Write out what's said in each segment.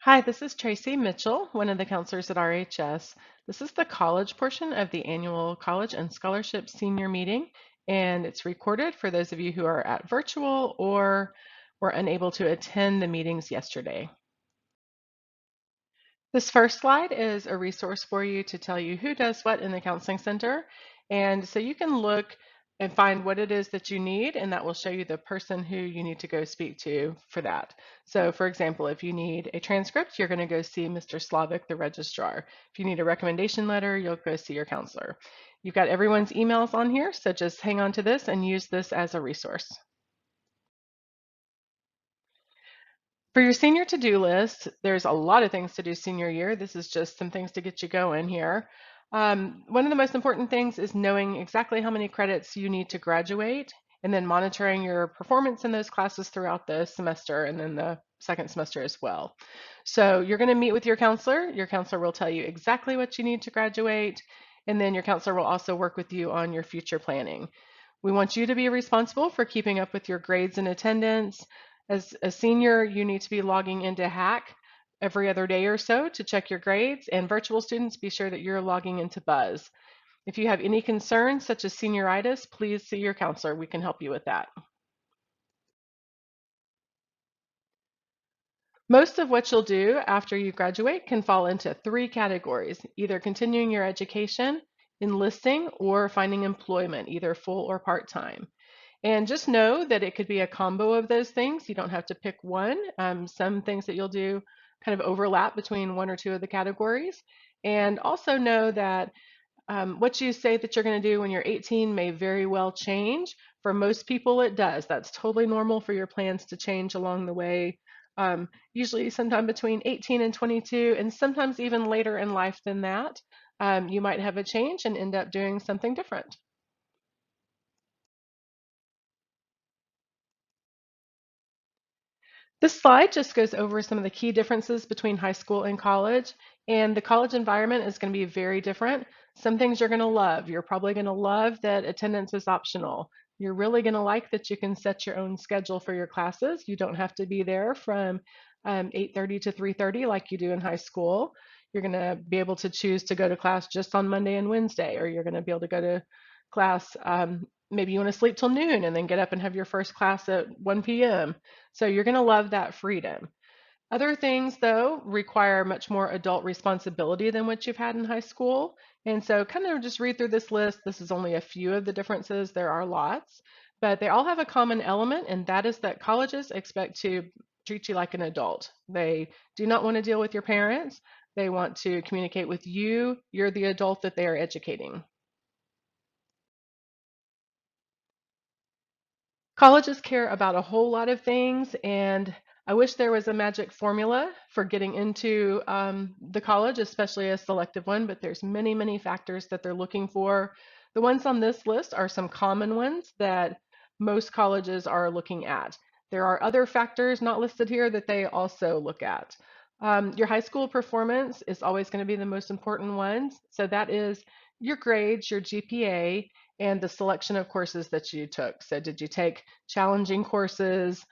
Hi, this is Tracy Mitchell, one of the counselors at RHS. This is the college portion of the annual College and Scholarship Senior Meeting, and it's recorded for those of you who are at virtual or were unable to attend the meetings yesterday. This first slide is a resource for you to tell you who does what in the Counseling Center. And so you can look and find what it is that you need, and that will show you the person who you need to go speak to for that. So for example, if you need a transcript, you're going to go see Mr. Slavic, the registrar. If you need a recommendation letter, you'll go see your counselor. You've got everyone's emails on here, so just hang on to this and use this as a resource. For your senior to-do list, there's a lot of things to do senior year. This is just some things to get you going here. One of the most important things is knowing exactly how many credits you need to graduate and then monitoring your performance in those classes throughout the semester and then the second semester as well. So you're going to meet with your counselor. Your counselor will tell you exactly what you need to graduate, and then your counselor will also work with you on your future planning. We want you to be responsible for keeping up with your grades and attendance. As a senior, you need to be logging into Hack every other day or so to check your grades, and virtual students, be sure that you're logging into Buzz. If you have any concerns, such as senioritis, please see your counselor. We can help you with that. Most of what you'll do after you graduate can fall into three categories: either continuing your education, enlisting, or finding employment, either full or part-time. And just know that it could be a combo of those things. You don't have to pick one. Some things that you'll do kind of overlap between one or two of the categories. And also know that what you say that you're going to do when you're 18 may very well change. For most people, it does. That's totally normal for your plans to change along the way. Usually sometime between 18 and 22, and sometimes even later in life than that. You might have a change and end up doing something different. This slide just goes over some of the key differences between high school and college, and the college environment is going to be very different. Some things you're going to love. You're probably going to love that attendance is optional. You're really going to like that you can set your own schedule for your classes. You don't have to be there from 8:30 to 3:30 like you do in high school. You're going to be able to choose to go to class just on Monday and Wednesday, or you're going to be able to go to class. Maybe you want to sleep till noon and then get up and have your first class at 1 p.m. So you're going to love that freedom. Other things, though, require much more adult responsibility than what you've had in high school. And so kind of just read through this list. This is only a few of the differences. There are lots, but they all have a common element, and that is that colleges expect to treat you like an adult. They do not want to deal with your parents. They want to communicate with you. You're the adult that they are educating. Colleges care about a whole lot of things, and I wish there was a magic formula for getting into the college, especially a selective one, but there's many, many factors that they're looking for. The ones on this list are some common ones that most colleges are looking at. There are other factors not listed here that they also look at. Your high school performance is always going to be the most important one. So that is your grades, your GPA, and the selection of courses that you took. So did you take challenging courses?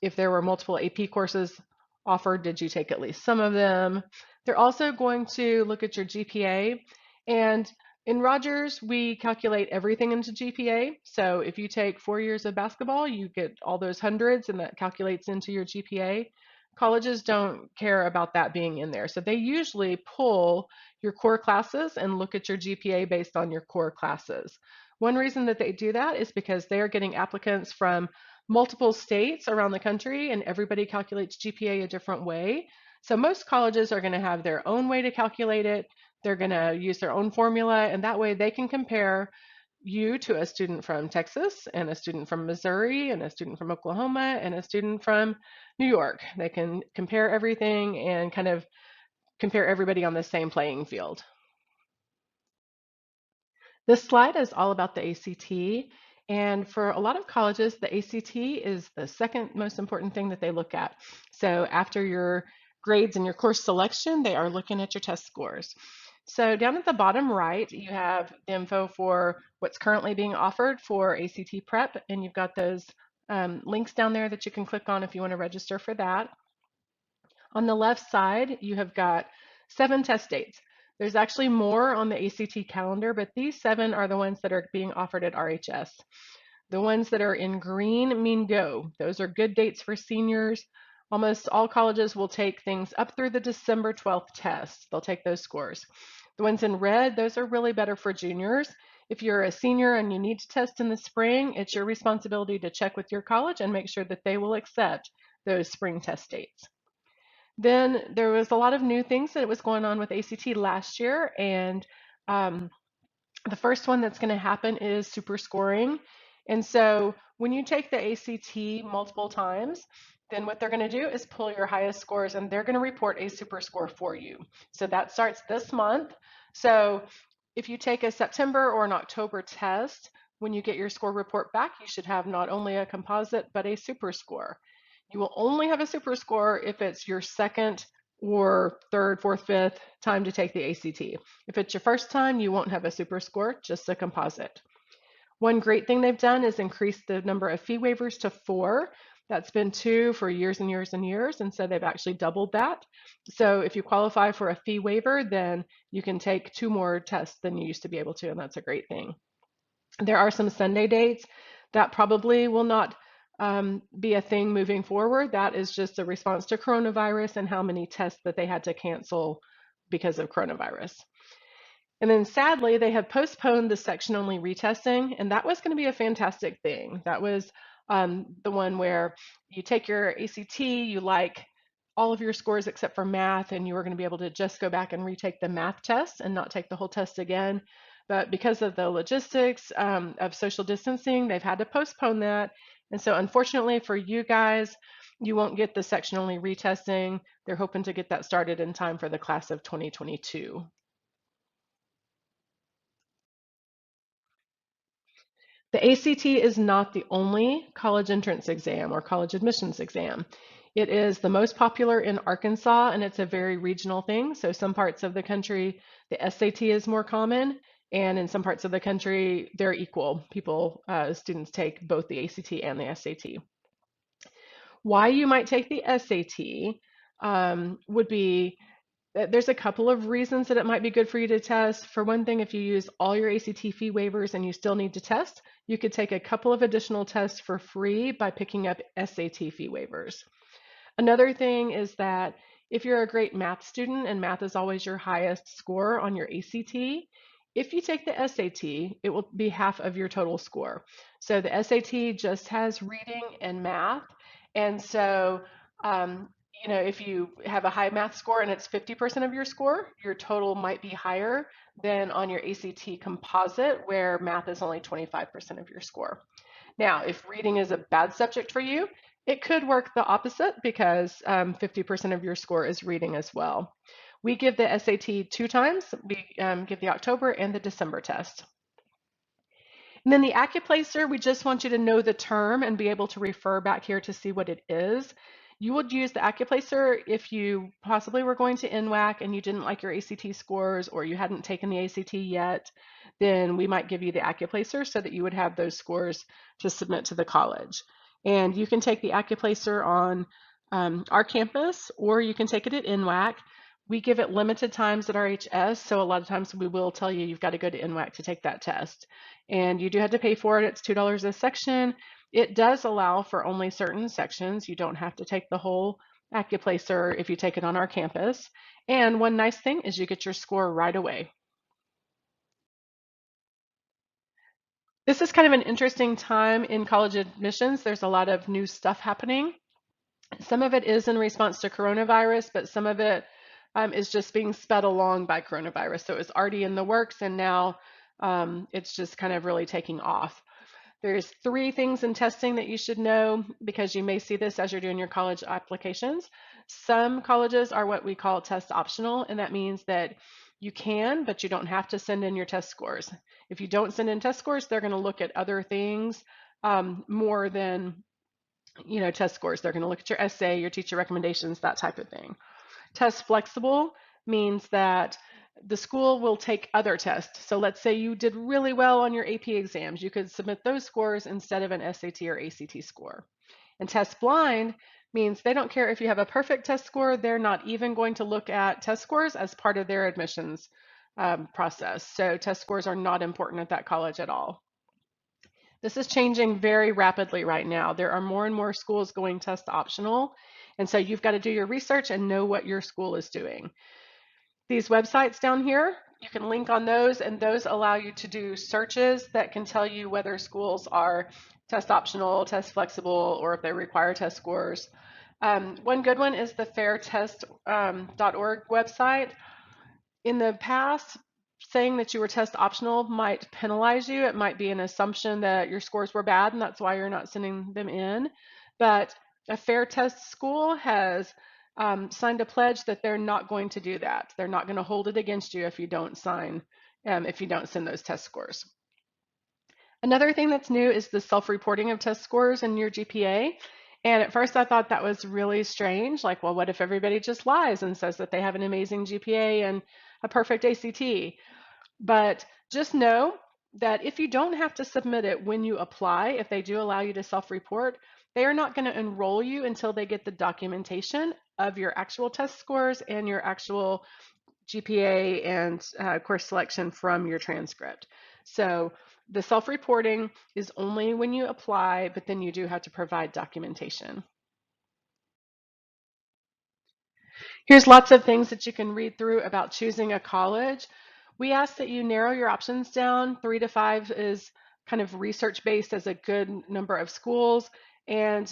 If there were multiple AP courses offered, did you take at least some of them? They're also going to look at your GPA. And in Rogers, we calculate everything into GPA. So if you take 4 years of basketball, you get all those hundreds, and that calculates into your GPA. Colleges don't care about that being in there. So they usually pull your core classes and look at your GPA based on your core classes. One reason that they do that is because they are getting applicants from multiple states around the country, and everybody calculates GPA a different way. So most colleges are going to have their own way to calculate it. They're going to use their own formula, and that way they can compare you to a student from Texas and a student from Missouri and a student from Oklahoma and a student from New York. They can compare everything and kind of compare everybody on the same playing field. This slide is all about the ACT, and for a lot of colleges, the ACT is the second most important thing that they look at. So after your grades and your course selection, they are looking at your test scores. So down at the bottom right, you have the info for what's currently being offered for ACT prep, and you've got those links down there that you can click on if you want to register for that. On the left side, you have got 7 test dates. There's actually more on the ACT calendar, but these 7 are the ones that are being offered at RHS. The ones that are in green mean go. Those are good dates for seniors. Almost all colleges will take things up through the December 12th test. They'll take those scores. The ones in red, those are really better for juniors. If you're a senior and you need to test in the spring, it's your responsibility to check with your college and make sure that they will accept those spring test dates. Then there was a lot of new things that was going on with ACT last year, and the first one that's going to happen is super scoring. And so when you take the ACT multiple times, then what they're going to do is pull your highest scores and they're going to report a super score for you. So that starts this month. So if you take a September or an October test, when you get your score report back, you should have not only a composite, but a super score. You will only have a super score if it's your second or third, fourth, fifth time to take the ACT. If it's your first time, you won't have a super score, just a composite. One great thing they've done is increase the number of fee waivers to 4. That's been 2 for years and years and years, and so they've actually doubled that. So if you qualify for a fee waiver, then you can take 2 more tests than you used to be able to, and that's a great thing. There are some Sunday dates that probably will not be a thing moving forward. That is just a response to coronavirus and how many tests that they had to cancel because of coronavirus. And then sadly, they have postponed the section only retesting, and that was going to be a fantastic thing. That was the one where you take your ACT, you like all of your scores except for math, and you were going to be able to just go back and retake the math test and not take the whole test again. But because of the logistics of social distancing, they've had to postpone that. And so unfortunately for you guys, you won't get the section only retesting. They're hoping to get that started in time for the class of 2022. The ACT is not the only college entrance exam or college admissions exam. It is the most popular in Arkansas, and it's a very regional thing. So some parts of the country, the SAT is more common, and in some parts of the country, they're equal. Students take both the ACT and the SAT. Why you might take the SAT would be there's a couple of reasons that it might be good for you to test. For one thing, if you use all your ACT fee waivers and you still need to test, you could take a couple of additional tests for free by picking up SAT fee waivers. Another thing is that if you're a great math student and math is always your highest score on your ACT, if you take the SAT, it will be half of your total score. So the SAT just has reading and math. And so, if you have a high math score and it's 50% of your score, your total might be higher than on your ACT composite, where math is only 25% of your score. Now, if reading is a bad subject for you, it could work the opposite because 50% of your score is reading as well. We give the SAT 2 times. We give the October and the December test. And then the AccuPlacer, we just want you to know the term and be able to refer back here to see what it is. You would use the AccuPlacer if you possibly were going to NWAC and you didn't like your ACT scores or you hadn't taken the ACT yet, then we might give you the AccuPlacer so that you would have those scores to submit to the college. And you can take the AccuPlacer on our campus or you can take it at NWAC. We give it limited times at RHS, so a lot of times we will tell you you've got to go to NWAC to take that test. And you do have to pay for it. It's $2 a section. It does allow for only certain sections. You don't have to take the whole AccuPlacer if you take it on our campus. And one nice thing is you get your score right away. This is kind of an interesting time in college admissions. There's a lot of new stuff happening. Some of it is in response to coronavirus, but some of it is just being sped along by coronavirus. So it was already in the works and now it's just kind of really taking off. There's 3 things in testing that you should know because you may see this as you're doing your college applications. Some colleges are what we call test optional, and that means that you can, but you don't have to send in your test scores. If you don't send in test scores, they're going to look at other things more than test scores. They're going to look at your essay, your teacher recommendations, that type of thing. Test flexible means that the school will take other tests. So let's say you did really well on your AP exams. You could submit those scores instead of an SAT or ACT score. And test blind means they don't care if you have a perfect test score. They're not even going to look at test scores as part of their admissions process. So test scores are not important at that college at all. This is changing very rapidly right now. There are more and more schools going test optional. And so you've got to do your research and know what your school is doing. These websites down here, you can link on those, and those allow you to do searches that can tell you whether schools are test optional, test flexible, or if they require test scores. One good one is the fairtest.org website. In the past, saying that you were test optional might penalize you. It might be an assumption that your scores were bad and that's why you're not sending them in. But a fair test school has signed a pledge that they're not going to do that. They're not going to hold it against you if you don't if you don't send those test scores. Another thing that's new is the self-reporting of test scores in your GPA. And at first I thought that was really strange. Like, well, what if everybody just lies and says that they have an amazing GPA and a perfect ACT? But just know that if you don't have to submit it when you apply, if they do allow you to self-report, they are not going to enroll you until they get the documentation of your actual test scores and your actual GPA and course selection from your transcript. So the self-reporting is only when you apply, but then you do have to provide documentation. Here's lots of things that you can read through about choosing a college. We ask that you narrow your options down. 3 to 5 is kind of research-based as a good number of schools. And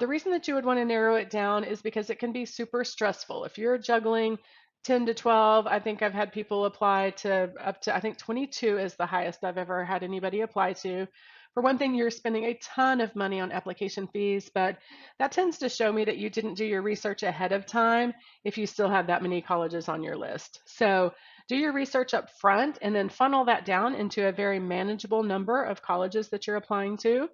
the reason that you would want to narrow it down is because it can be super stressful. If you're juggling 10 to 12, I think I've had people apply to up to, I think 22 is the highest I've ever had anybody apply to. For one thing, you're spending a ton of money on application fees, but that tends to show me that you didn't do your research ahead of time if you still have that many colleges on your list. So do your research up front and then funnel that down into a very manageable number of colleges that you're applying to.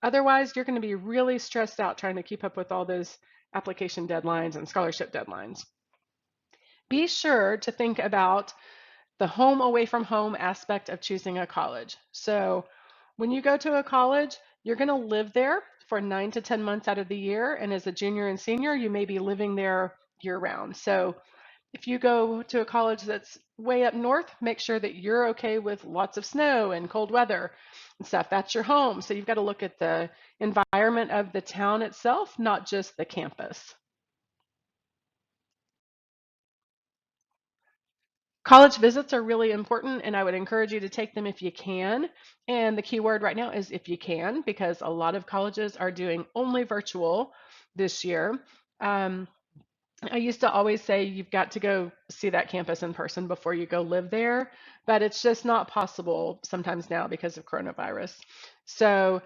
Otherwise, you're going to be really stressed out trying to keep up with all those application deadlines and scholarship deadlines. Be sure to think about the home away from home aspect of choosing a college. So when you go to a college, you're going to live there for 9 to 10 months out of the year. And as a junior and senior, you may be living there year round. So if you go to a college that's way up north, make sure that you're okay with lots of snow and cold weather and stuff. That's your home. So you've got to look at the environment of the town itself, not just the campus. College visits are really important, and I would encourage you to take them if you can. And the key word right now is if you can, because a lot of colleges are doing only virtual this year. Um, I used to always say you've got to go see that campus in person before you go live there, but it's just not possible sometimes now because of coronavirus. So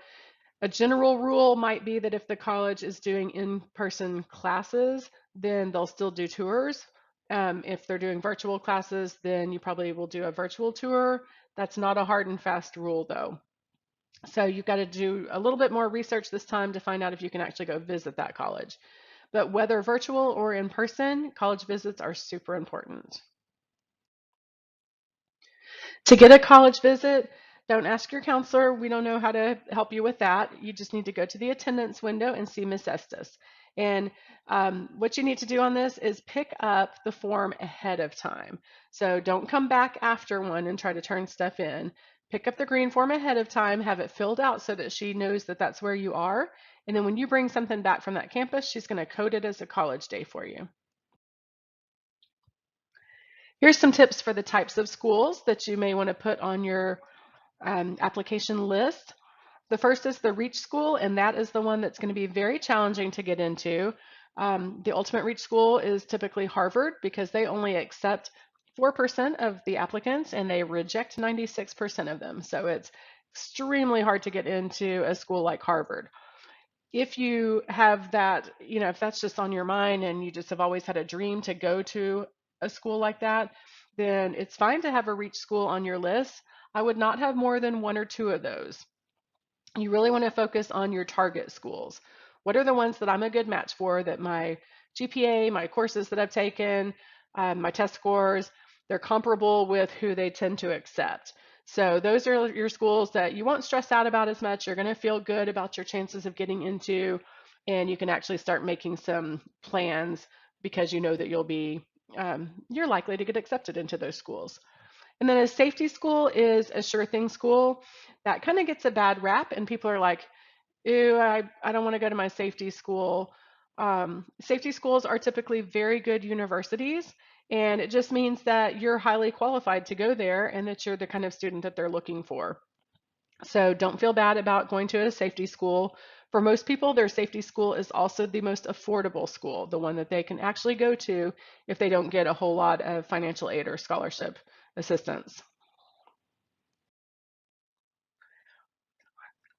a general rule might be that if the college is doing in-person classes, then they'll still do tours. If they're doing virtual classes, then you probably will do a virtual tour. That's not a hard and fast rule though. So you've got to do a little bit more research this time to find out if you can actually go visit that college. But whether virtual or in person, college visits are super important. To get a college visit, don't ask your counselor. We don't know how to help you with that. You just need to go to the attendance window and see Miss Estes. And what you need to do on this is pick up the form ahead of time. So don't come back after one and try to turn stuff in. Pick up the green form ahead of time, have it filled out so that she knows that that's where you are. And then when you bring something back from that campus, she's going to code it as a college day for you. Here's some tips for the types of schools that you may want to put on your application list. The first is the Reach School, and that is the one that's going to be very challenging to get into. The ultimate Reach School is typically Harvard because they only accept 4% of the applicants and they reject 96% of them. So it's extremely hard to get into a school like Harvard. If you have that, if that's just on your mind and you just have always had a dream to go to a school like that, then it's fine to have a Reach School on your list. I would not have more than 1 or 2 of those. You really want to focus on your target schools. What are the ones that I'm a good match for, that my GPA, my courses that I've taken, my test scores, they're comparable with who they tend to accept. So those are your schools that you won't stress out about as much. You're going to feel good about your chances of getting into. and you can actually start making some plans because you know that you're likely to get accepted into those schools. And then a safety school is a sure thing school that kind of gets a bad rap, and people are like, ew, I don't want to go to my safety school. Safety schools are typically very good universities, and it just means that you're highly qualified to go there and that you're the kind of student that they're looking for. So don't feel bad about going to a safety school. For most people, their safety school is also the most affordable school, the one that they can actually go to if they don't get a whole lot of financial aid or scholarship assistance.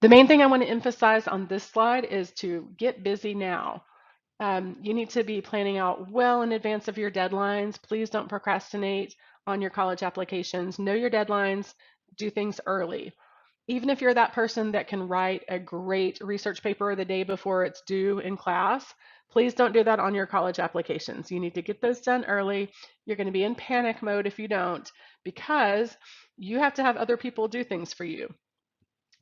The main thing I want to emphasize on this slide is to get busy now. You need to be planning out well in advance of your deadlines. Please don't procrastinate on your college applications. Know your deadlines, do things early. Even if you're that person that can write a great research paper the day before it's due in class, please don't do that on your college applications. You need to get those done early. You're going to be in panic mode if you don't, because you have to have other people do things for you.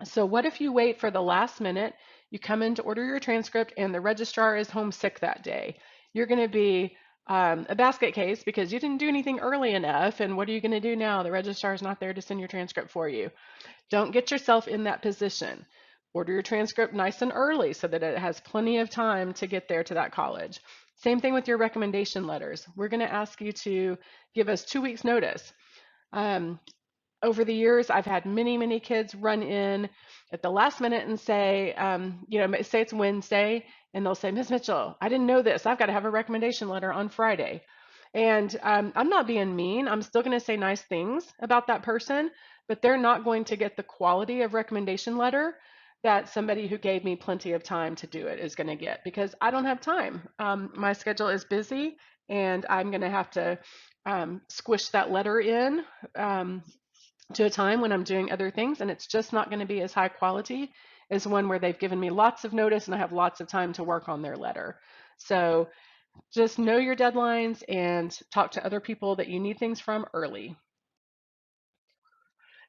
So what if you wait for the last minute, you come in to order your transcript and the registrar is homesick that day? You're going to be a basket case because you didn't do anything early enough. And what are you going to do now? The registrar is not there to send your transcript for you. Don't get yourself in that position. Order your transcript nice and early so that it has plenty of time to get there to that college. Same thing with your recommendation letters. We're going to ask you to give us 2 weeks notice. Um, Over the years, I've had many, many kids run in at the last minute and say, say it's Wednesday, and they'll say, Ms. Mitchell, I didn't know this. I've got to have a recommendation letter on Friday. And I'm not being mean. I'm still going to say nice things about that person, but they're not going to get the quality of recommendation letter that somebody who gave me plenty of time to do it is going to get because I don't have time. My schedule is busy, and I'm going to have to squish that letter in. To a time when I'm doing other things, and it's just not going to be as high quality as one where they've given me lots of notice and I have lots of time to work on their letter. So just know your deadlines and talk to other people that you need things from early.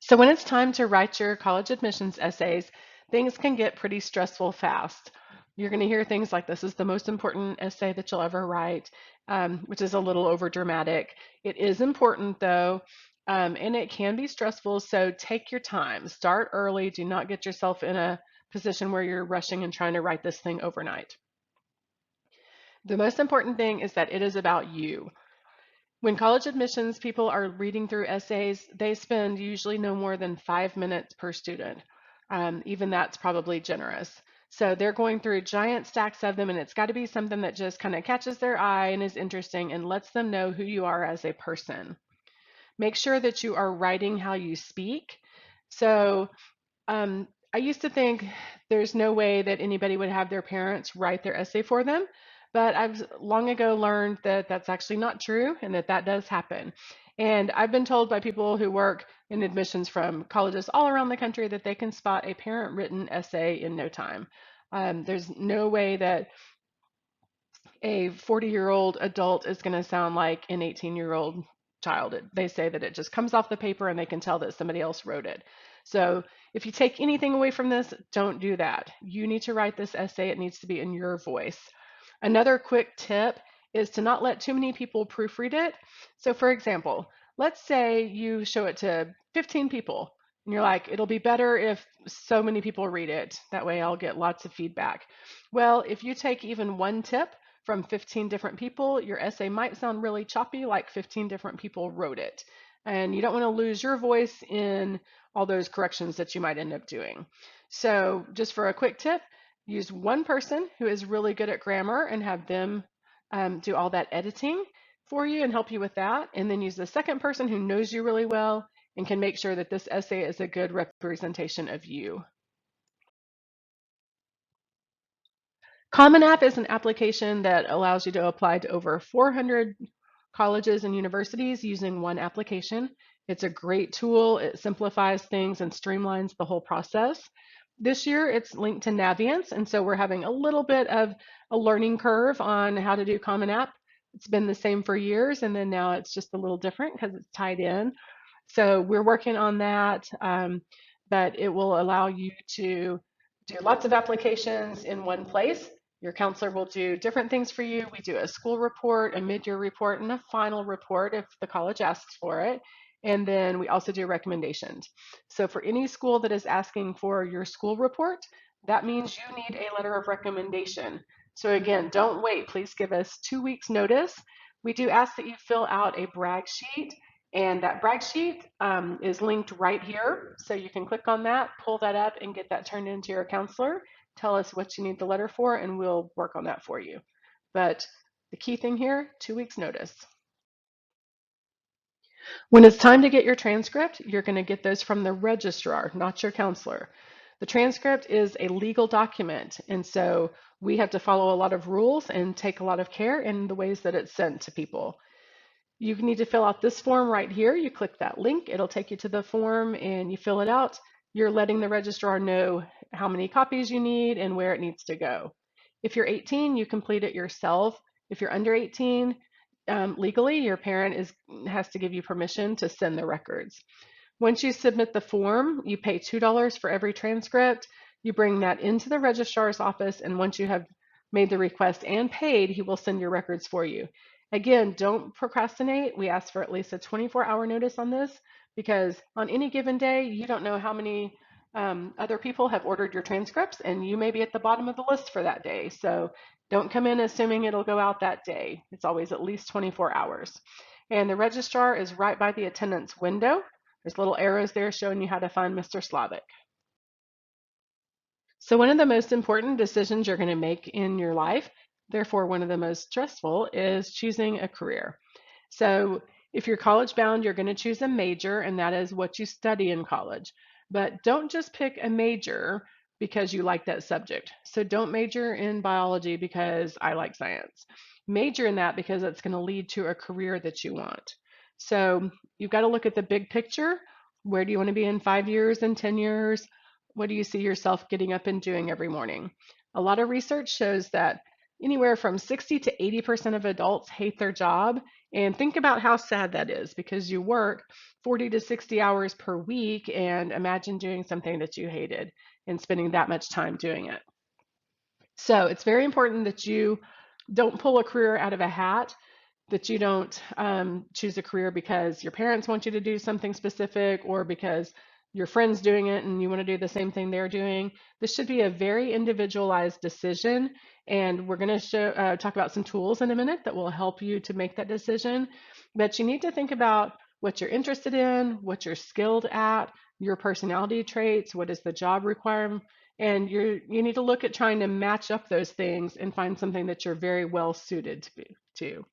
So when it's time to write your college admissions essays, things can get pretty stressful fast. You're going to hear things like this is the most important essay that you'll ever write, which is a little over dramatic. It is important though, and it can be stressful. So take your time, start early. Do not get yourself in a position where you're rushing and trying to write this thing overnight. The most important thing is that it is about you. When college admissions people are reading through essays, they spend usually no more than 5 minutes per student. Even that's probably generous. So they're going through giant stacks of them, and it's got to be something that just kind of catches their eye and is interesting and lets them know who you are as a person. Make sure that you are writing how you speak. So I used to think there's no way that anybody would have their parents write their essay for them, but I've long ago learned that that's actually not true and that that does happen. And I've been told by people who work in admissions from colleges all around the country that they can spot a parent written essay in no time. There's no way that a 40-year-old adult is going to sound like an 18-year-old child. They say that it just comes off the paper and they can tell that somebody else wrote it. So if you take anything away from this, don't do that. You need to write this essay. It needs to be in your voice. Another quick tip is to not let too many people proofread it. So for example, let's say you show it to 15 people and you're like, it'll be better if so many people read it. That way I'll get lots of feedback. Well, if you take even one tip from 15 different people, your essay might sound really choppy, like 15 different people wrote it. And you don't want to lose your voice in all those corrections that you might end up doing. So just for a quick tip, use one person who is really good at grammar and have them do all that editing for you and help you with that. And then use the second person who knows you really well and can make sure that this essay is a good representation of you. Common App is an application that allows you to apply to over 400 colleges and universities using one application. It's a great tool. It simplifies things and streamlines the whole process. This year it's linked to Naviance, and so we're having a little bit of a learning curve on how to do Common App. It's been the same for years, and then now it's just a little different because it's tied in. So we're working on that, but it will allow you to do lots of applications in one place. Your counselor will do different things for you. We do a school report, a mid-year report, and a final report if the college asks for it. And then we also do recommendations. So for any school that is asking for your school report, that means you need a letter of recommendation. So again, don't wait. Please give us 2 weeks notice. We do ask that you fill out a brag sheet, and that brag sheet is linked right here. So you can click on that, pull that up, and get that turned into your counselor. Tell us what you need the letter for, and we'll work on that for you. But the key thing here, 2 weeks notice. When it's time to get your transcript, you're going to get those from the registrar, not your counselor. The transcript is a legal document, and so we have to follow a lot of rules and take a lot of care in the ways that it's sent to people. You need to fill out this form right here. You click that link, it'll take you to the form and you fill it out. You're letting the registrar know how many copies you need and where it needs to go. If you're 18, you complete it yourself. If you're under 18, legally, your parent has to give you permission to send the records. Once you submit the form, you pay $2 for every transcript. You bring that into the registrar's office, and once you have made the request and paid, he will send your records for you. Again, don't procrastinate. We ask for at least a 24-hour notice on this because on any given day, you don't know how many other people have ordered your transcripts, and you may be at the bottom of the list for that day. So don't come in assuming it'll go out that day. It's always at least 24 hours. And the registrar is right by the attendance window. There's little arrows there showing you how to find Mr. Slavic. So one of the most important decisions you're going to make in your life, therefore one of the most stressful, is choosing a career. So if you're college bound, you're going to choose a major, and that is what you study in college. But don't just pick a major because you like that subject. So don't major in biology because I like science. Major in that because it's going to lead to a career that you want. So you've got to look at the big picture. Where do you want to be in 5 years and 10 years? What do you see yourself getting up and doing every morning? A lot of research shows that anywhere from 60 to 80% of adults hate their job. And think about how sad that is because you work 40 to 60 hours per week, and imagine doing something that you hated and spending that much time doing it. So it's very important that you don't pull a career out of a hat, that you don't choose a career because your parents want you to do something specific or because your friend's doing it and you want to do the same thing they're doing. This should be a very individualized decision, and we're going to talk about some tools in a minute that will help you to make that decision. But you need to think about what you're interested in, what you're skilled at, your personality traits, what is the job requirement, and you need to look at trying to match up those things and find something that you're very well suited to.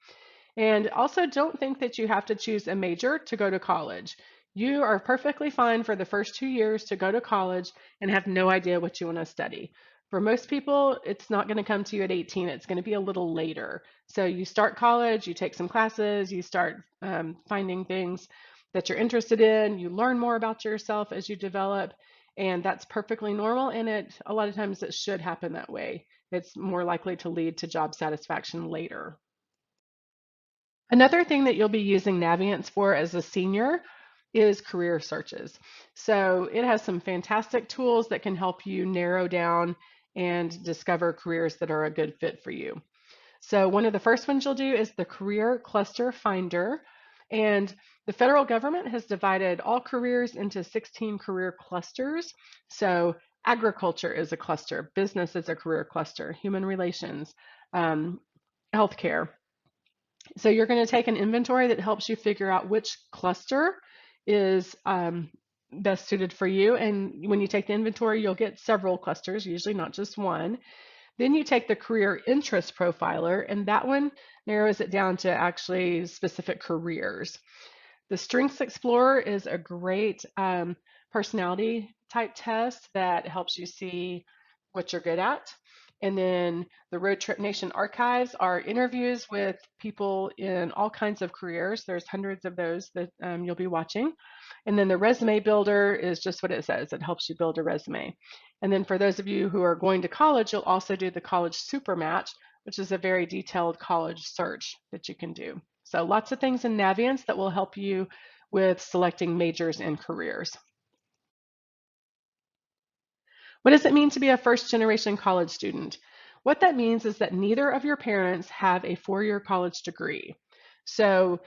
And also, don't think that you have to choose a major to go to college. You are perfectly fine for the first 2 years to go to college and have no idea what you want to study. For most people, it's not going to come to you at 18. It's going to be a little later. So you start college, you take some classes, you start finding things that you're interested in, you learn more about yourself as you develop, and that's perfectly normal. And a lot of times it should happen that way. It's more likely to lead to job satisfaction later. Another thing that you'll be using Naviance for as a senior is career searches. So it has some fantastic tools that can help you narrow down and discover careers that are a good fit for you. So one of the first ones you'll do is the Career Cluster Finder. And the federal government has divided all careers into 16 career clusters. So agriculture is a cluster, business is a career cluster, human relations, healthcare. So you're going to take an inventory that helps you figure out which cluster is best suited for you. And when you take the inventory, you'll get several clusters, usually not just one. Then you take the career interest profiler, and that one narrows it down to actually specific careers. The Strengths Explorer is a great personality type test that helps you see what you're good at. And then the Road Trip Nation archives are interviews with people in all kinds of careers. There's hundreds of those that you'll be watching. And then the Resume Builder is just what it says. It helps you build a resume. And then for those of you who are going to college, you'll also do the College Super Match, which is a very detailed college search that you can do. So lots of things in Naviance that will help you with selecting majors and careers. What does it mean to be a first generation college student? What that means is that neither of your parents have a four-year college degree. So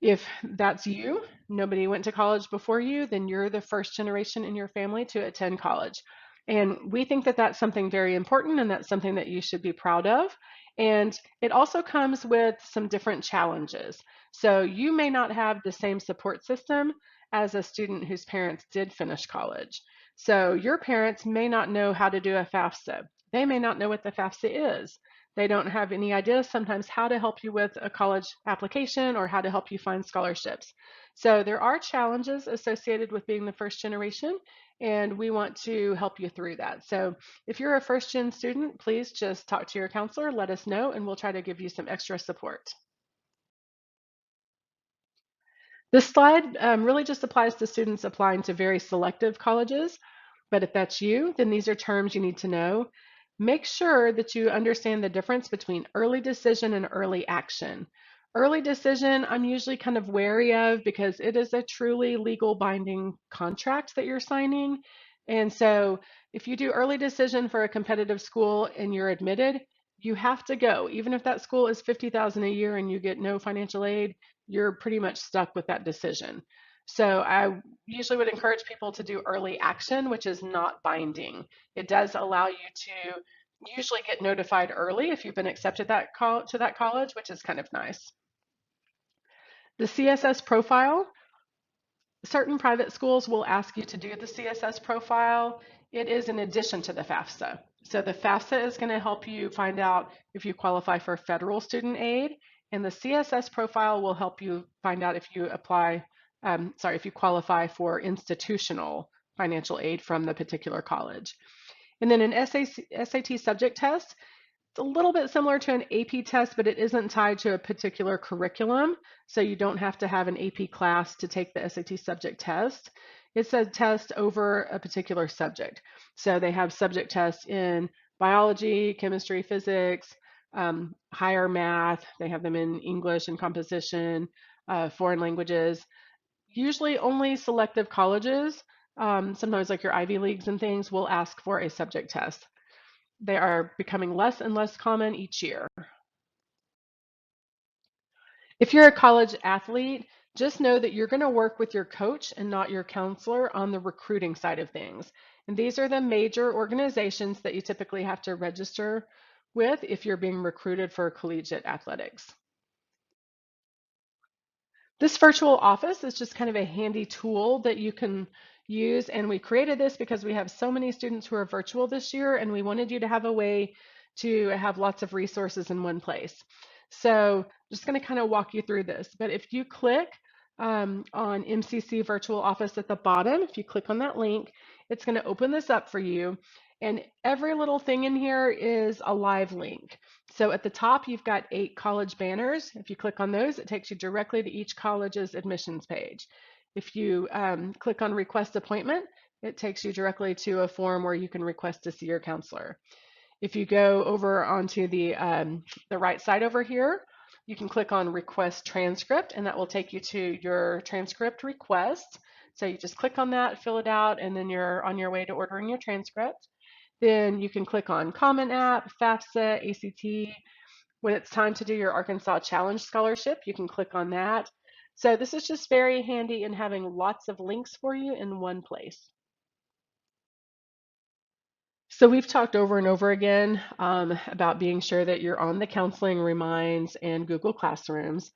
if that's you, nobody went to college before you, then you're the first generation in your family to attend college. And we think that that's something very important and that's something that you should be proud of. And it also comes with some different challenges. So you may not have the same support system as a student whose parents did finish college. So your parents may not know how to do a FAFSA. They may not know what the FAFSA is. They don't have any idea sometimes how to help you with a college application or how to help you find scholarships. So there are challenges associated with being the first generation, and we want to help you through that. So if you're a first gen student, please just talk to your counselor, let us know, and we'll try to give you some extra support. This slide really just applies to students applying to very selective colleges, but if that's you, then these are terms you need to know. Make sure that you understand the difference between early decision and early action. Early decision, I'm usually kind of wary of because it is a truly legal binding contract that you're signing. And so if you do early decision for a competitive school and you're admitted, you have to go. Even if that school is 50,000 a year and you get no financial aid, you're pretty much stuck with that decision. So I usually would encourage people to do early action, which is not binding. It does allow you to usually get notified early if you've been accepted to that college, which is kind of nice. The CSS profile, certain private schools will ask you to do the CSS profile. It is in addition to the FAFSA. So the FAFSA is going to help you find out if you qualify for federal student aid, and the CSS profile will help you find out if you if you qualify for institutional financial aid from the particular college. And then an SAT subject test, it's a little bit similar to an AP test, but it isn't tied to a particular curriculum. So you don't have to have an AP class to take the SAT subject test. It's a test over a particular subject. So they have subject tests in biology, chemistry, physics, higher math. They have them in English and composition, foreign languages. Usually only selective colleges, sometimes like your Ivy Leagues and things, will ask for a subject test. They are becoming less and less common each year. If you're a college athlete, just know that you're going to work with your coach and not your counselor on the recruiting side of things. And these are the major organizations that you typically have to register with if you're being recruited for collegiate athletics. This virtual office is just kind of a handy tool that you can use, and we created this because we have so many students who are virtual this year, and we wanted you to have a way to have lots of resources in one place. So I'm just going to kind of walk you through this, but if you click on MCC Virtual Office at the bottom, if you click on that link, it's going to open this up for you. And every little thing in here is a live link. So at the top, you've got 8 college banners. If you click on those, it takes you directly to each college's admissions page. If you click on request appointment, it takes you directly to a form where you can request to see your counselor. If you go over onto the right side over here, you can click on request transcript, and that will take you to your transcript request. So you just click on that, fill it out, and then you're on your way to ordering your transcript. Then you can click on Common App, FAFSA, ACT. When it's time to do your Arkansas Challenge Scholarship, you can click on that. So this is just very handy in having lots of links for you in one place. So we've talked over and over again about being sure that you're on the counseling reminds and Google Classrooms.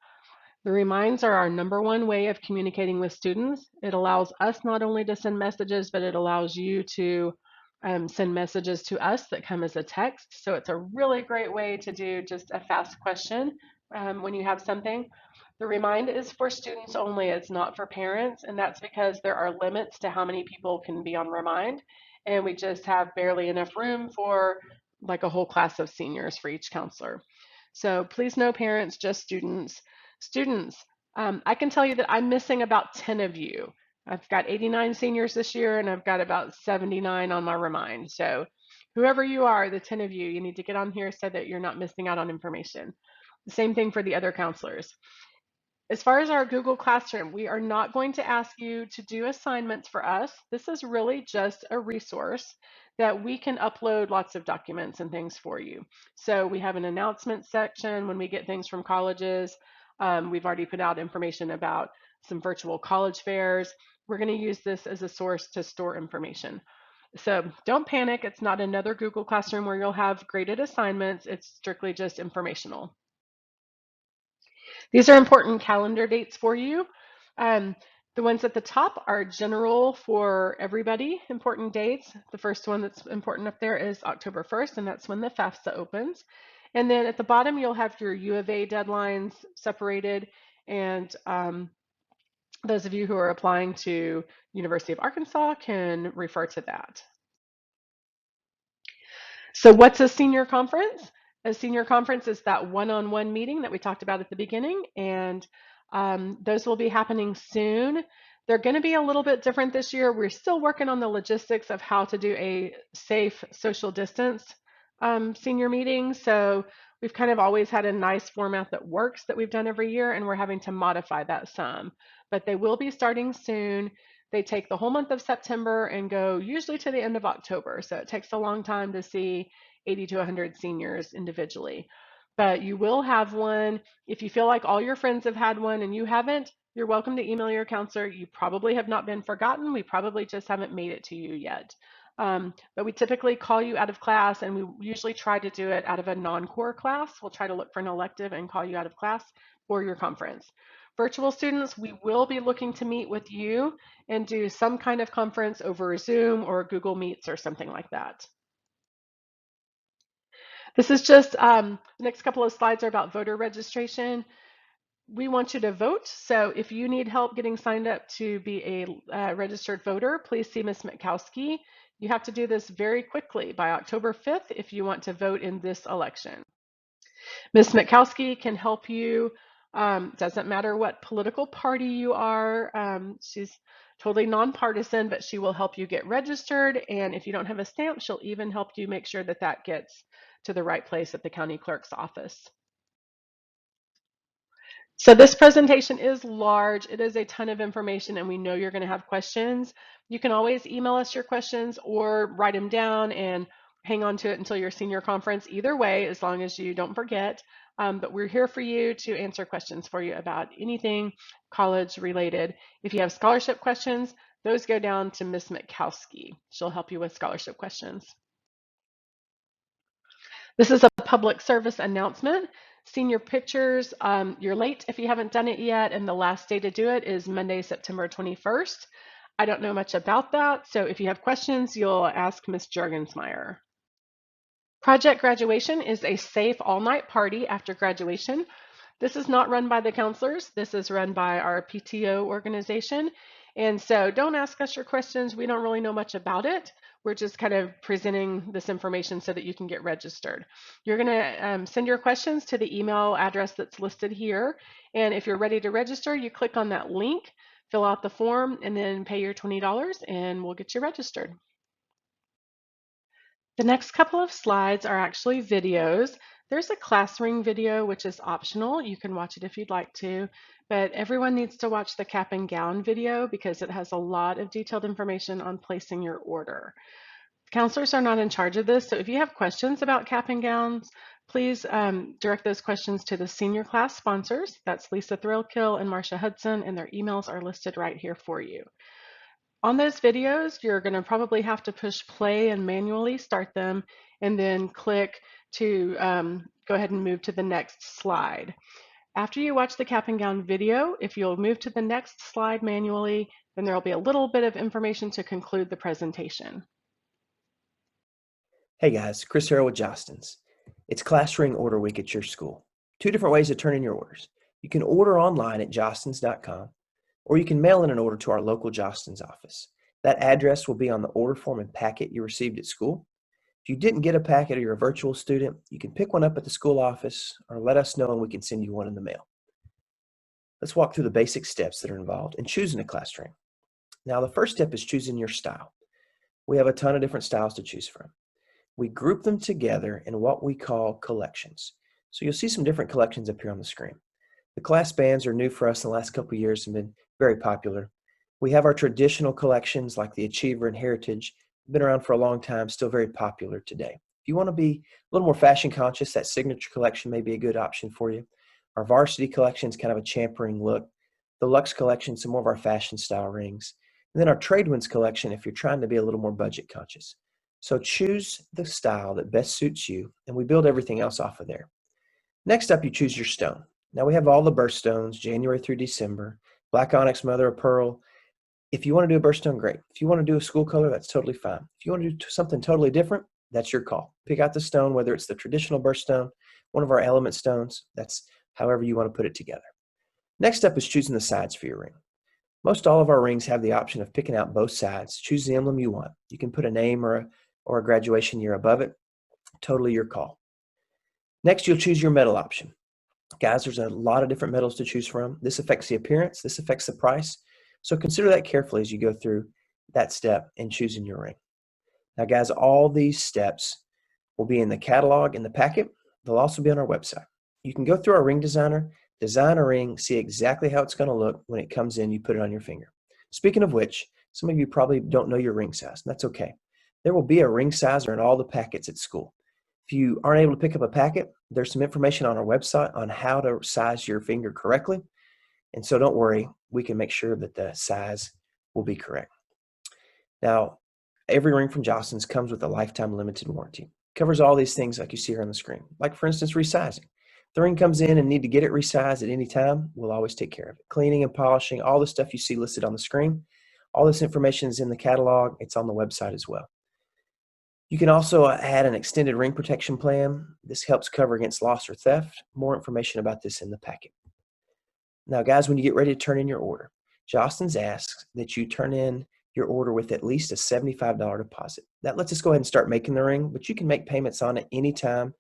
The reminds are our #1 way of communicating with students. It allows us not only to send messages, but it allows you to send messages to us that come as a text. So it's a really great way to do just a fast question when you have something. The remind is for students only, it's not for parents, and that's because there are limits to how many people can be on remind, and we just have barely enough room for like a whole class of seniors for each counselor. So please no parents, just students. Students, I can tell you that I'm missing about 10 of you. I've got 89 seniors this year, and I've got about 79 on my remind. So whoever you are, the 10 of you, you need to get on here so that you're not missing out on information. The same thing for the other counselors. As far as our Google Classroom, we are not going to ask you to do assignments for us. This is really just a resource that we can upload lots of documents and things for you. So we have an announcement section when we get things from colleges. We've already put out information about some virtual college fairs. We're going to use this as a source to store information. So don't panic. It's not another Google Classroom where you'll have graded assignments. It's strictly just informational. These are important calendar dates for you. Um, the ones at the top are general for everybody, important dates. The first one that's important up there is October 1st, and that's when the FAFSA opens. And then at the bottom, you'll have your U of A deadlines separated. And those of you who are applying to University of Arkansas can refer to that. So what's a senior conference? A senior conference is that one-on-one meeting that we talked about at the beginning, and those will be happening soon. They're going to be a little bit different this year. We're still working on the logistics of how to do a safe social distance senior meeting. So we've kind of always had a nice format that works that we've done every year, and we're having to modify that some. But they will be starting soon. They take the whole month of September and go usually to the end of October. So it takes a long time to see 80 to 100 seniors individually. But you will have one. If you feel like all your friends have had one and you haven't, you're welcome to email your counselor. You probably have not been forgotten. We probably just haven't made it to you yet. But we typically call you out of class, and we usually try to do it out of a non-core class. We'll try to look for an elective and call you out of class for your conference. Virtual students, we will be looking to meet with you and do some kind of conference over Zoom or Google Meets or something like that. This is just, the next couple of slides are about voter registration. We want you to vote. So if you need help getting signed up to be a registered voter, please see Ms. Mitkowski. You have to do this very quickly by October 5th if you want to vote in this election. Ms. Mitkowski can help you. Doesn't matter what political party you are. She's totally nonpartisan, but she will help you get registered. And if you don't have a stamp, she'll even help you make sure that that gets to the right place at the county clerk's office. So this presentation is large. It is a ton of information, and we know you're going to have questions. You can always email us your questions or write them down and hang on to it until your senior conference. Either way, as long as you don't forget. But we're here for you to answer questions for you about anything college related. If you have scholarship questions, those go down to Ms. Mitkowski. She'll help you with scholarship questions. This is a public service announcement. Senior pictures, you're late if you haven't done it yet, and the last day to do it is Monday, September 21st. I don't know much about that, so if you have questions, you'll ask Ms. Juergensmeyer. Project Graduation is a safe all-night party after graduation. This is not run by the counselors. This is run by our PTO organization. And so don't ask us your questions. We don't really know much about it. We're just kind of presenting this information so that you can get registered. You're going to send your questions to the email address that's listed here. And if you're ready to register, you click on that link, fill out the form, and then pay your $20, and we'll get you registered. The next couple of slides are actually videos. There's a class ring video, which is optional. You can watch it if you'd like to, but everyone needs to watch the cap and gown video because it has a lot of detailed information on placing your order. Counselors are not in charge of this, so if you have questions about cap and gowns, please direct those questions to the senior class sponsors. That's Lisa Thrillkill and Marcia Hudson, and their emails are listed right here for you. On those videos, you're going to probably have to push play and manually start them, and then click to go ahead and move to the next slide. After you watch the cap and gown video, if you'll move to the next slide manually, then there will be a little bit of information to conclude the presentation. Hey guys, Chris Harrell with Jostens. It's Class Ring Order Week at your school. Two different ways to turn in your orders. You can order online at jostens.com, or you can mail in an order to our local Jostens office. That address will be on the order form and packet you received at school. If you didn't get a packet or you're a virtual student, you can pick one up at the school office or let us know and we can send you one in the mail. Let's walk through the basic steps that are involved in choosing a class ring. Now, the first step is choosing your style. We have a ton of different styles to choose from. We group them together in what we call collections. So you'll see some different collections up here on the screen. The class bands are new for us in the last couple of years and been very popular. We have our traditional collections like the Achiever and Heritage, been around for a long time, still very popular today. If you want to be a little more fashion conscious, that signature collection may be a good option for you. Our Varsity collection is kind of a champering look. The Luxe collection, some more of our fashion style rings. And then our Tradewinds collection if you're trying to be a little more budget conscious. So choose the style that best suits you, and we build everything else off of there. Next up, you choose your stone. Now we have all the birthstones, January through December, black onyx, mother of pearl. If you want to do a birthstone, great. If you want to do a school color, that's totally fine. If you want to do something totally different, that's your call. Pick out the stone, whether it's the traditional birthstone, one of our element stones, that's however you want to put it together. Next up is choosing the sides for your ring. Most all of our rings have the option of picking out both sides. Choose the emblem you want. You can put a name or a graduation year above it. Totally your call. Next, you'll choose your metal option. Guys, there's a lot of different metals to choose from. This affects the appearance. This affects the price. So consider that carefully as you go through that step in choosing your ring. Now, guys, all these steps will be in the catalog in the packet. They'll also be on our website. You can go through our ring designer, design a ring, see exactly how it's going to look when it comes in, you put it on your finger. Speaking of which, some of you probably don't know your ring size, and that's okay. There will be a ring sizer in all the packets at school. If you aren't able to pick up a packet, there's some information on our website on how to size your finger correctly. And so don't worry, we can make sure that the size will be correct. Now, every ring from Jostens comes with a lifetime limited warranty. It covers all these things like you see here on the screen. Like for instance, resizing. If the ring comes in and need to get it resized at any time, we'll always take care of it. Cleaning and polishing, all the stuff you see listed on the screen. All this information is in the catalog. It's on the website as well. You can also add an extended ring protection plan. This helps cover against loss or theft. More information about this in the packet. Now, guys, when you get ready to turn in your order, Jostens asks that you turn in your order with at least a $75 deposit. That lets us go ahead and start making the ring, but you can make payments on it anytime,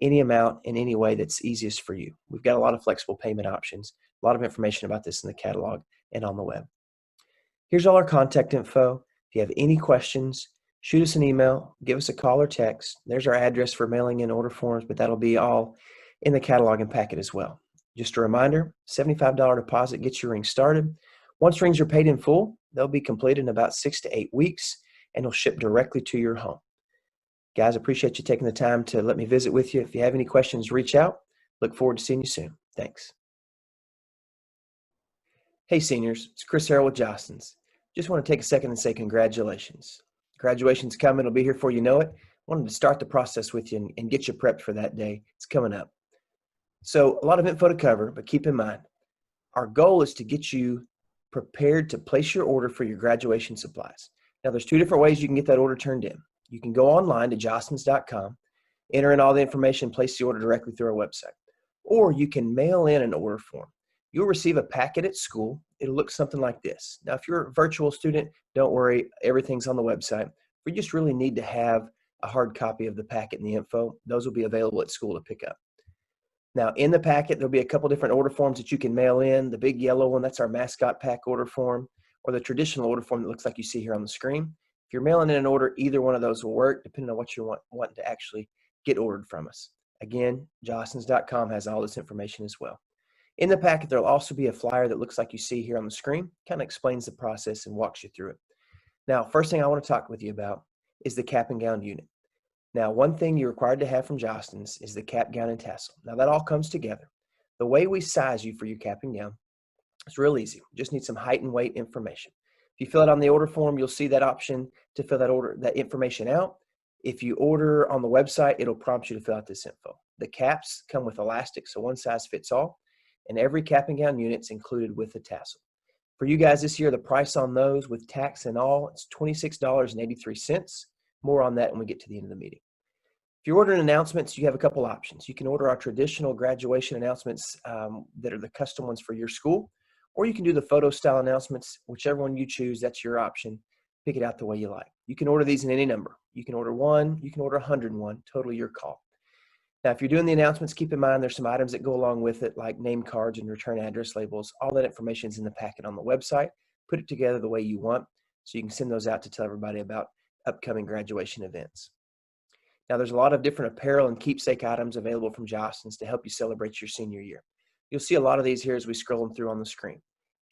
any amount, in any way that's easiest for you. We've got a lot of flexible payment options, a lot of information about this in the catalog and on the web. Here's all our contact info. If you have any questions, shoot us an email, give us a call or text. There's our address for mailing in order forms, but that'll be all in the catalog and packet as well. Just a reminder, $75 deposit gets your ring started. Once rings are paid in full, they'll be completed in about 6 to 8 weeks, and they'll ship directly to your home. Guys, I appreciate you taking the time to let me visit with you. If you have any questions, reach out. Look forward to seeing you soon. Thanks. Hey seniors, it's Chris Harrell with Jostens. Just want to take a second and say congratulations. Graduation's coming, it'll be here before you know it. Wanted to start the process with you and get you prepped for that day. It's coming up. So a lot of info to cover, but keep in mind, our goal is to get you prepared to place your order for your graduation supplies. Now there's two different ways you can get that order turned in. You can go online to jostens.com, enter in all the information, place the order directly through our website. Or you can mail in an order form. You'll receive a packet at school. It'll look something like this. Now, if you're a virtual student, don't worry, everything's on the website. We just really need to have a hard copy of the packet and the info. Those will be available at school to pick up. Now, in the packet, there'll be a couple different order forms that you can mail in. The big yellow one, that's our mascot pack order form, or the traditional order form that looks like you see here on the screen. If you're mailing in an order, either one of those will work, depending on what you want to actually get ordered from us. Again, jostens.com has all this information as well. In the packet, there'll also be a flyer that looks like you see here on the screen, kind of explains the process and walks you through it. Now, first thing I want to talk with you about is the cap and gown unit. Now, one thing you're required to have from Jostens is the cap, gown, and tassel. Now, that all comes together. The way we size you for your cap and gown is real easy. You just need some height and weight information. If you fill it on the order form, you'll see that option to fill that information out. If you order on the website, it'll prompt you to fill out this info. The caps come with elastic, so one size fits all, and every cap and gown unit's included with a tassel. For you guys this year, the price on those with tax and all, it's $26.83. More on that when we get to the end of the meeting. If you're ordering announcements, you have a couple options. You can order our traditional graduation announcements that are the custom ones for your school, or you can do the photo style announcements, whichever one you choose, that's your option. Pick it out the way you like. You can order these in any number. You can order one, you can order 101, totally your call. Now, if you're doing the announcements, keep in mind there's some items that go along with it, like name cards and return address labels. All that information is in the packet on the website. Put it together the way you want, so you can send those out to tell everybody about upcoming graduation events. Now, there's a lot of different apparel and keepsake items available from Jostens to help you celebrate your senior year. You'll see a lot of these here as we scroll them through on the screen.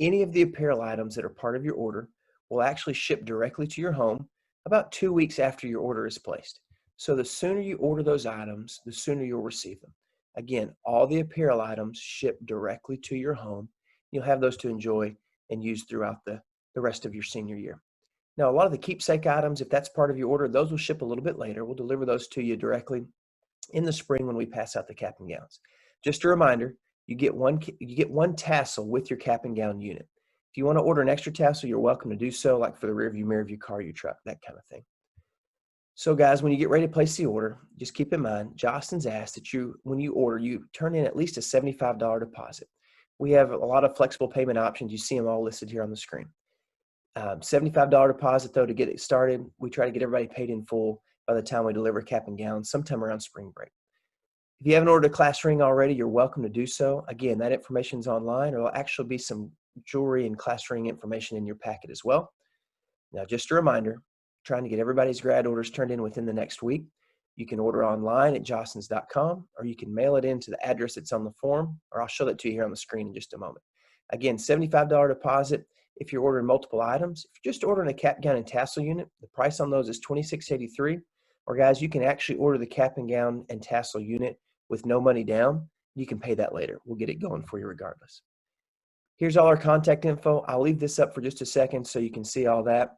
Any of the apparel items that are part of your order will actually ship directly to your home about 2 weeks after your order is placed. So the sooner you order those items, the sooner you'll receive them. Again, all the apparel items ship directly to your home. You'll have those to enjoy and use throughout the rest of your senior year. Now, a lot of the keepsake items, if that's part of your order, those will ship a little bit later. We'll deliver those to you directly in the spring when we pass out the cap and gowns. Just a reminder, you get one tassel with your cap and gown unit. If you want to order an extra tassel, you're welcome to do so, like for the rear view mirror of your car, your truck, that kind of thing. So guys, when you get ready to place the order, just keep in mind, Jostens asks that when you order, you turn in at least a $75 deposit. We have a lot of flexible payment options. You see them all listed here on the screen. $75 deposit though to get it started. We try to get everybody paid in full by the time we deliver cap and gowns, sometime around spring break. If you haven't ordered a class ring already, you're welcome to do so. Again, that information is online, or there'll actually be some jewelry and class ring information in your packet as well. Now, just a reminder, trying to get everybody's grad orders turned in within the next week. You can order online at jostens.com, or you can mail it in to the address that's on the form, or I'll show that to you here on the screen in just a moment. Again, $75 deposit if you're ordering multiple items. If you're just ordering a cap, gown, and tassel unit, the price on those is $26.83. Or guys, you can actually order the cap and gown and tassel unit with no money down. You can pay that later. We'll get it going for you regardless. Here's all our contact info. I'll leave this up for just a second so you can see all that.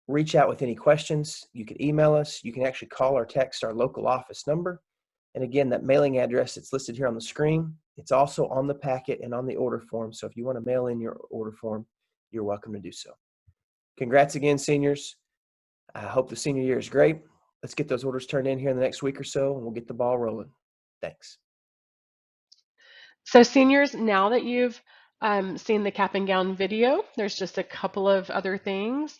Reach out with any questions. You can email us. You can actually call or text our local office number. And again, that mailing address that's listed here on the screen, it's also on the packet and on the order form. So if you want to mail in your order form, you're welcome to do so. Congrats again, seniors. I hope the senior year is great. Let's get those orders turned in here in the next week or so, and we'll get the ball rolling. Thanks. So seniors, now that you've seen the cap and gown video, there's just a couple of other things.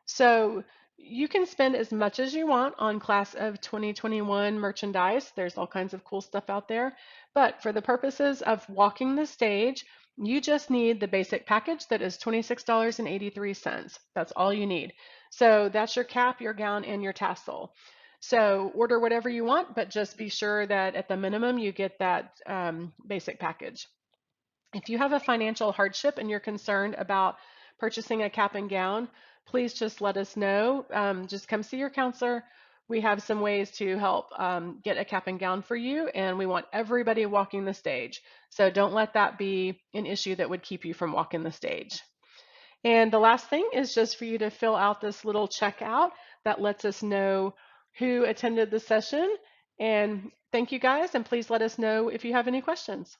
So you can spend as much as you want on class of 2021 merchandise. There's all kinds of cool stuff out there. But for the purposes of walking the stage, you just need the basic package that is $26.83. That's all you need. So that's your cap, your gown, and your tassel. So order whatever you want, but just be sure that at the minimum you get that basic package. If you have a financial hardship and you're concerned about purchasing a cap and gown, please just let us know. Just come see your counselor. We have some ways to help get a cap and gown for you, and we want everybody walking the stage. So don't let that be an issue that would keep you from walking the stage. And the last thing is just for you to fill out this little checkout that lets us know who attended the session. And thank you guys, and please let us know if you have any questions.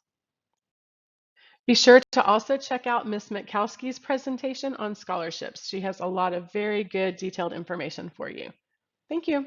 Be sure to also check out Ms. Mitkowski's presentation on scholarships. She has a lot of very good detailed information for you. Thank you.